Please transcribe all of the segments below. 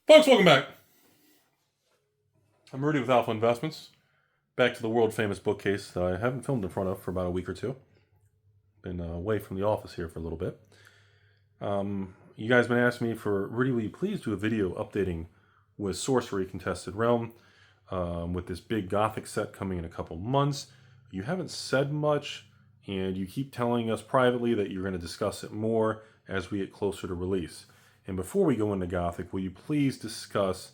Folks, welcome back. I'm Rudy with Alpha Investments. Back to the world famous bookcase that I haven't filmed in front of for about a week or two. Been away from the office here for a little bit. You guys been asking me for, Rudy, will you please do a video updating with Sorcery Contested Realm with this big Gothic set coming in a couple months. You haven't said much, and you keep telling us privately that you're going to discuss it more as we get closer to release. And before we go into Gothic, will you please discuss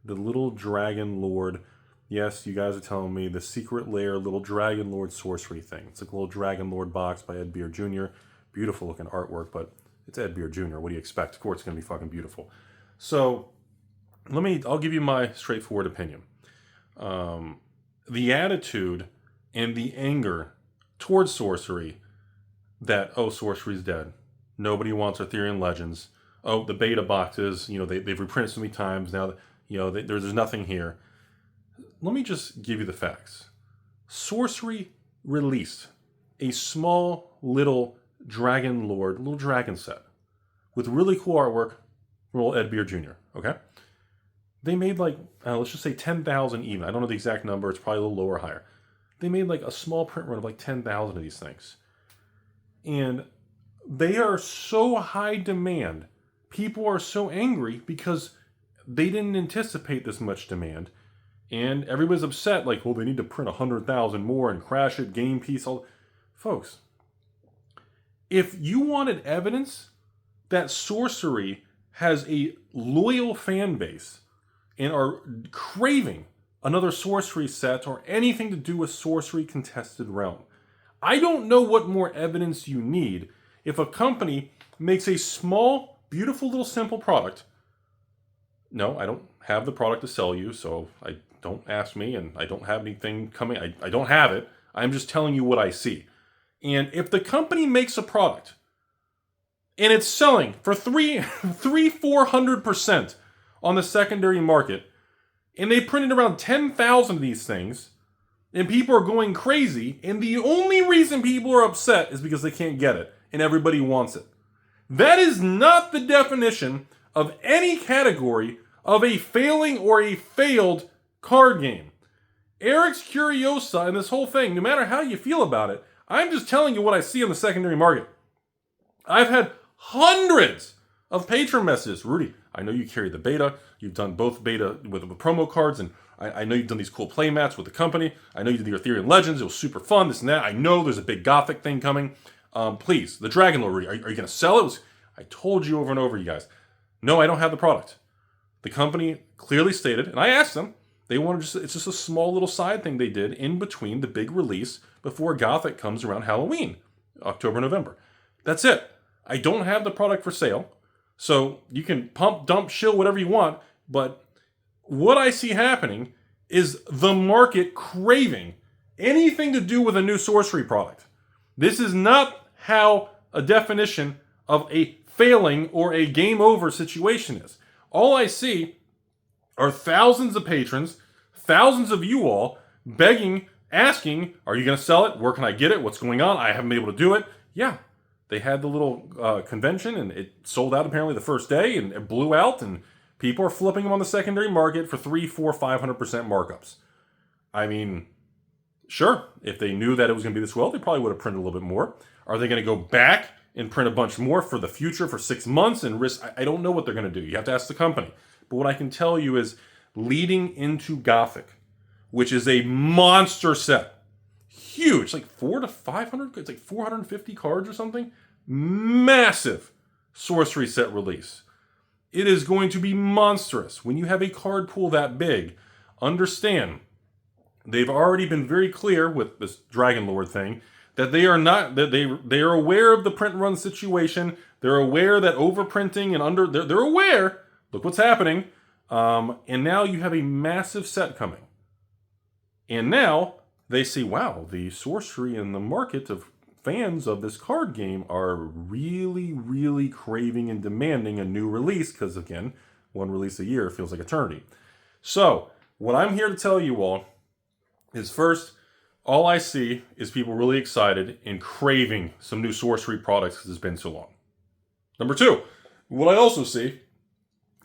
the Little Dragon Lord? Yes, you guys are telling me the Secret Lair Little Dragon Lord sorcery thing. It's like a little Dragon Lord box by Ed Beer Jr. Beautiful looking artwork, but it's Ed Beer Jr. What do you expect? Of course it's going to be fucking beautiful. So, I'll give you my straightforward opinion. The attitude and the anger towards sorcery that, oh, sorcery's dead. Nobody wants Arthurian legends. Oh, the beta boxes, they've reprinted so many times now that, there's nothing here. Let me just give you the facts. Sorcery released a small little Dragon Lord, little dragon set with really cool artwork from old Ed Beer Jr., okay? They made let's just say 10,000 even. I don't know the exact number. It's probably a little lower or higher. They made a small print run of 10,000 of these things. And they are so high demand. People are so angry because they didn't anticipate this much demand. And everybody's upset, well, they need to print 100,000 more and crash it, game piece. Folks, if you wanted evidence that sorcery has a loyal fan base and are craving another sorcery set or anything to do with Sorcery Contested Realm, I don't know what more evidence you need if a company makes a small, beautiful little simple product. No, I don't have the product to sell you, so don't ask me, and I don't have anything coming. I don't have it. I'm just telling you what I see. And if the company makes a product and it's selling for 400% on the secondary market, and they printed around 10,000 of these things, and people are going crazy, and the only reason people are upset is because they can't get it, and everybody wants it. That is not the definition of any category of a failing or a failed card game. Eric's Curiosa and this whole thing, no matter how you feel about it, I'm just telling you what I see on the secondary market. I've had hundreds of patron messages. Rudy, I know you carry the beta. You've done both beta with promo cards, and I know you've done these cool play mats with the company. I know you did the Arthurian Legends. It was super fun, this and that. I know there's a big Gothic thing coming. Please, the Dragon Lord, Rudy, are you going to sell it? I told you over and over, you guys. No, I don't have the product. The company clearly stated, and I asked them, it's just a small little side thing they did in between the big release before Gothic comes around Halloween, October, November. That's it. I don't have the product for sale. So you can pump, dump, shill, whatever you want. But what I see happening is the market craving anything to do with a new sorcery product. This is not how a definition of a failing or a game over situation is. All I see are thousands of patrons, thousands of you all begging, asking, are you going to sell it? Where can I get it? What's going on? I haven't been able to do it. Yeah, they had the little convention and it sold out apparently the first day and it blew out and people are flipping them on the secondary market for 300, 400, 500% markups. I mean, sure, if they knew that it was going to be this well, they probably would have printed a little bit more. Are they going to go back and print a bunch more for the future for 6 months and risk? I don't know what they're going to do. You have to ask the company. But what I can tell you is leading into Gothic, which is a monster set, huge, 400 to 500, it's 450 cards or something, massive sorcery set release. It is going to be monstrous. When you have a card pool that big, understand, they've already been very clear with this Dragon Lord thing that they are not, that they are aware of the print run situation. They're aware that overprinting and they're aware. Look what's happening. And now you have a massive set coming. And now they see, wow, the sorcery and the market of fans of this card game are really, really craving and demanding a new release because, again, one release a year feels like eternity. So, what I'm here to tell you all is first, all I see is people really excited and craving some new sorcery products because it's been so long. Number two, what I also see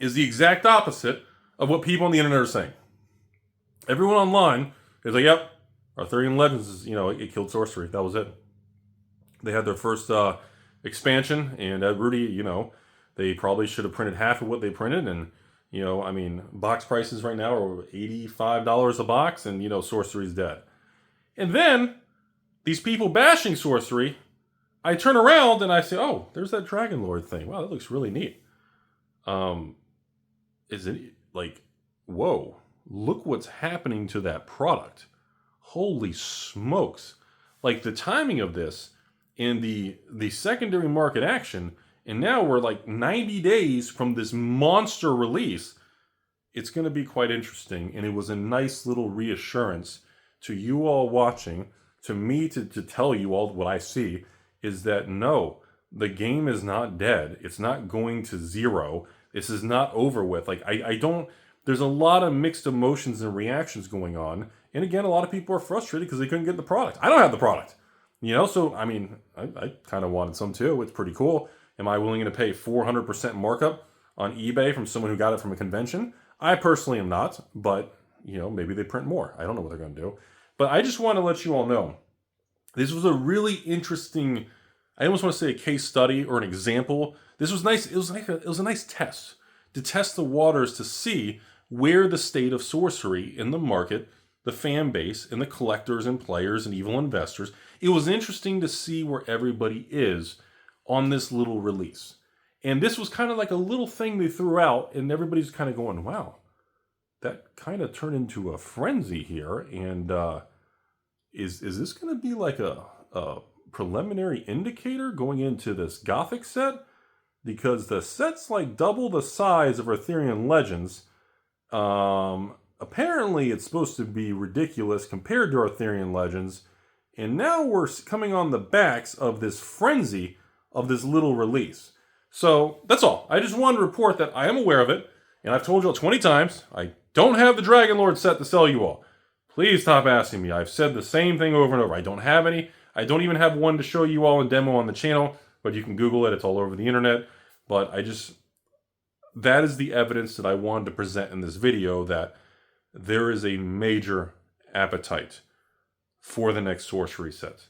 is the exact opposite of what people on the internet are saying. Everyone online is like, yep, Arthurian Legends is, it killed sorcery. That was it. They had their first expansion, and Rudy, they probably should have printed half of what they printed, and box prices right now are $85 a box, and sorcery's dead. And then these people bashing sorcery, I turn around and I say, oh, there's that Dragon Lord thing. Wow, that looks really neat. Is it like, whoa, look what's happening to that product. Holy smokes. Like the timing of this and the secondary market action, and now we're like 90 days from this monster release. It's going to be quite interesting, and it was a nice little reassurance to you all watching, to me to tell you all what I see, is that no, the game is not dead. It's not going to zero. This is not over with. Like, I don't, there's a lot of mixed emotions and reactions going on. And again, a lot of people are frustrated because they couldn't get the product. I don't have the product, so, I kind of wanted some too. It's pretty cool. Am I willing to pay 400% markup on eBay from someone who got it from a convention? I personally am not, but, maybe they print more. I don't know what they're going to do. But I just want to let you all know, this was a really interesting, I almost want to say a case study or an example. This was nice. It was a nice test to test the waters to see where the state of sorcery in the market, the fan base, and the collectors and players and evil investors. It was interesting to see where everybody is on this little release. And this was kind of like a little thing they threw out, and everybody's kind of going, wow, that kind of turned into a frenzy here. And is this going to be like a preliminary indicator going into this Gothic set? Because the set's like double the size of Arthurian Legends. Apparently it's supposed to be ridiculous compared to Arthurian Legends. And now we're coming on the backs of this frenzy of this little release. So that's all. I just wanted to report that I am aware of it. And I've told you all 20 times, I don't have the Dragon Lord set to sell you all. Please stop asking me. I've said the same thing over and over. I don't have any. I don't even have one to show you all in demo on the channel, but you can Google it. It's all over the internet. But that is the evidence that I wanted to present in this video, that there is a major appetite for the next sorcery set.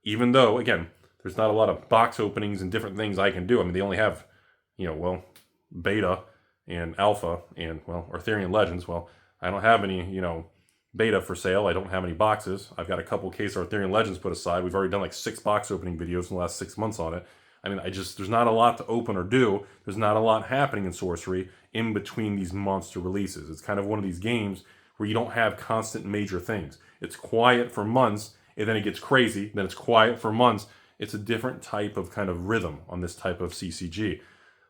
Even though, again, there's not a lot of box openings and different things I can do. I mean, they only have, beta and alpha and, Arthurian Legends. Well, I don't have any, beta for sale. I don't have any boxes. I've got a couple case Arthurian Legends put aside. We've already done like 6 box opening videos in the last 6 months on it. I mean, there's not a lot to open or do. There's not a lot happening in sorcery in between these monster releases. It's kind of one of these games where you don't have constant major things. It's quiet for months, and then it gets crazy. Then it's quiet for months. It's a different type of kind of rhythm on this type of CCG.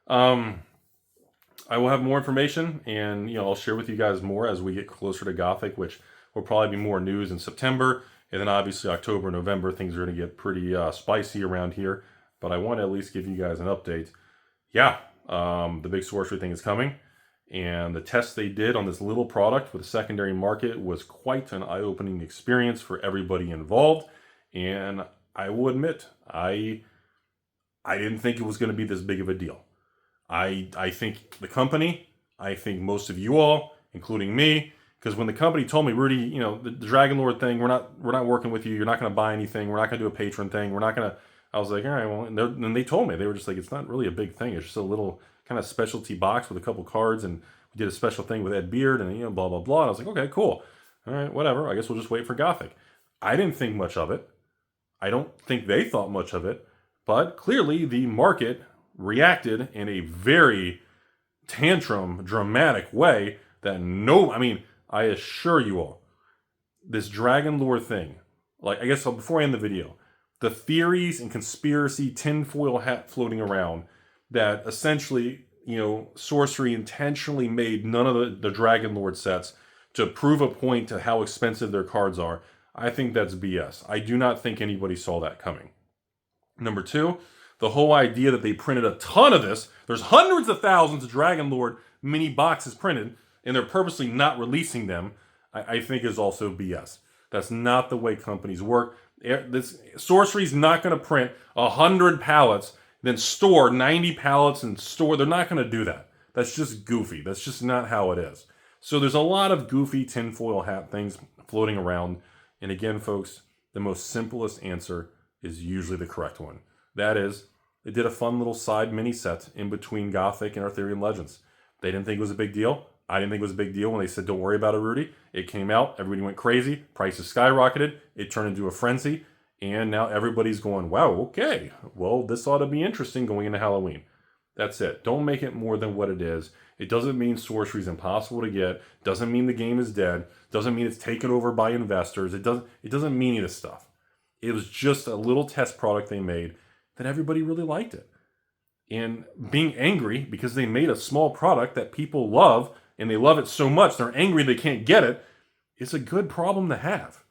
I will have more information, and I'll share with you guys more as we get closer to Gothic, which will probably be more news in September. And then obviously October, November, things are going to get pretty spicy around here. But I want to at least give you guys an update. Yeah, the big sorcery thing is coming. And the test they did on this little product with the secondary market was quite an eye-opening experience for everybody involved. And I will admit, I didn't think it was going to be this big of a deal. I think the company, I think most of you all, including me, because when the company told me, Rudy, the Dragon Lord thing, we're not working with you. You're not going to buy anything. We're not going to do a patron thing. We're not going to. I was like, all right, well, and they told me, they were just like, it's not really a big thing. It's just a little kind of specialty box with a couple cards, and we did a special thing with Ed Beard, and blah, blah, blah. And I was like, okay, cool. All right, whatever. I guess we'll just wait for Gothic. I didn't think much of it. I don't think they thought much of it, but clearly the market reacted in a very dramatic way that I assure you all, this Dragon Lore thing, like, I guess before I end the video, the theories and conspiracy tinfoil hat floating around that essentially, sorcery intentionally made none of the Dragon Lord sets to prove a point to how expensive their cards are, I think that's BS. I do not think anybody saw that coming. Number 2, the whole idea that they printed a ton of this, there's hundreds of thousands of Dragon Lord mini boxes printed, and they're purposely not releasing them, I think is also BS. That's not the way companies work. Sorcery's not going to print 100 pallets, then store 90 pallets and store. They're not going to do that. That's just goofy. That's just not how it is. So there's a lot of goofy tinfoil hat things floating around. And again, folks, the most simplest answer is usually the correct one. That is, they did a fun little side mini set in between Gothic and Arthurian Legends. They didn't think it was a big deal. I didn't think it was a big deal when they said, don't worry about it, Rudy. It came out, everybody went crazy, prices skyrocketed, it turned into a frenzy, and now everybody's going, wow, okay, well, this ought to be interesting going into Halloween. That's it. Don't make it more than what it is. It doesn't mean sorcery is impossible to get. Doesn't mean the game is dead. Doesn't mean it's taken over by investors. It doesn't mean any of this stuff. It was just a little test product they made that everybody really liked it. And being angry because they made a small product that people love, and they love it so much they're angry they can't get it, is a good problem to have.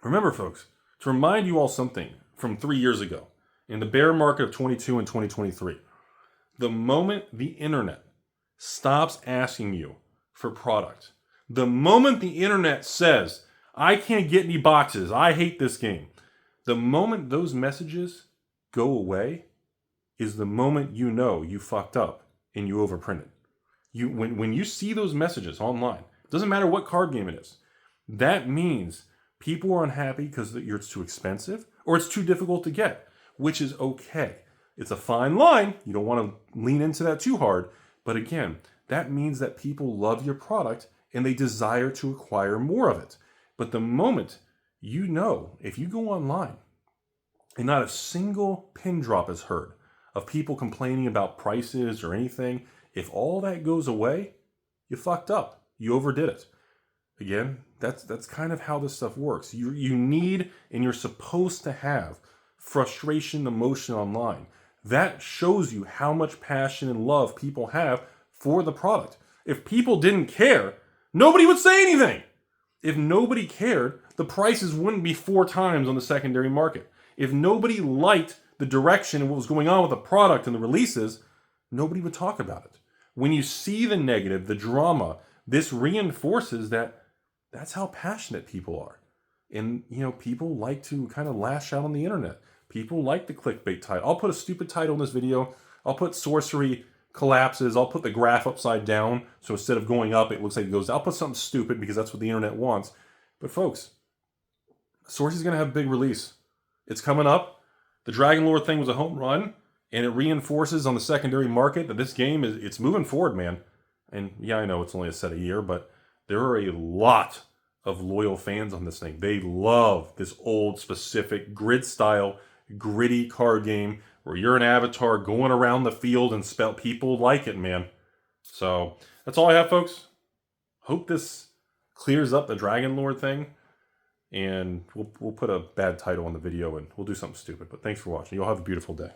Remember, folks, to remind you all something from 3 years ago, in the bear market of 22 and 2023, the moment the internet stops asking you for product, the moment the internet says, I can't get any boxes, I hate this game, the moment those messages go away is the moment you know you fucked up and you overprinted. When you see those messages online, it doesn't matter what card game it is, that means people are unhappy because it's too expensive or it's too difficult to get, which is okay. It's a fine line. You don't want to lean into that too hard. But again, that means that people love your product and they desire to acquire more of it. But the moment you know, if you go online and not a single pin drop is heard of people complaining about prices or anything, if all that goes away, you fucked up. You overdid it. Again, that's kind of how this stuff works. You need and you're supposed to have frustration, emotion online. That shows you how much passion and love people have for the product. If people didn't care, nobody would say anything. If nobody cared, the prices wouldn't be 4 times on the secondary market. If nobody liked the direction and what was going on with the product and the releases, nobody would talk about it. When you see the negative, the drama, this reinforces that that's how passionate people are. And, people like to kind of lash out on the internet. People like the clickbait title. I'll put a stupid title in this video. I'll put sorcery collapses. I'll put the graph upside down. So instead of going up, it looks like it goes. I'll put something stupid because that's what the internet wants. But folks, sorcery's going to have a big release. It's coming up. The Dragon Lord thing was a home run. And it reinforces on the secondary market that this game it's moving forward, man. And yeah, I know it's only a set a year, but there are a lot of loyal fans on this thing. They love this old, specific, grid-style, gritty card game where you're an avatar going around the field and people like it, man. So that's all I have, folks. Hope this clears up the Dragon Lord thing. And we'll put a bad title on the video and we'll do something stupid. But thanks for watching. You all have a beautiful day.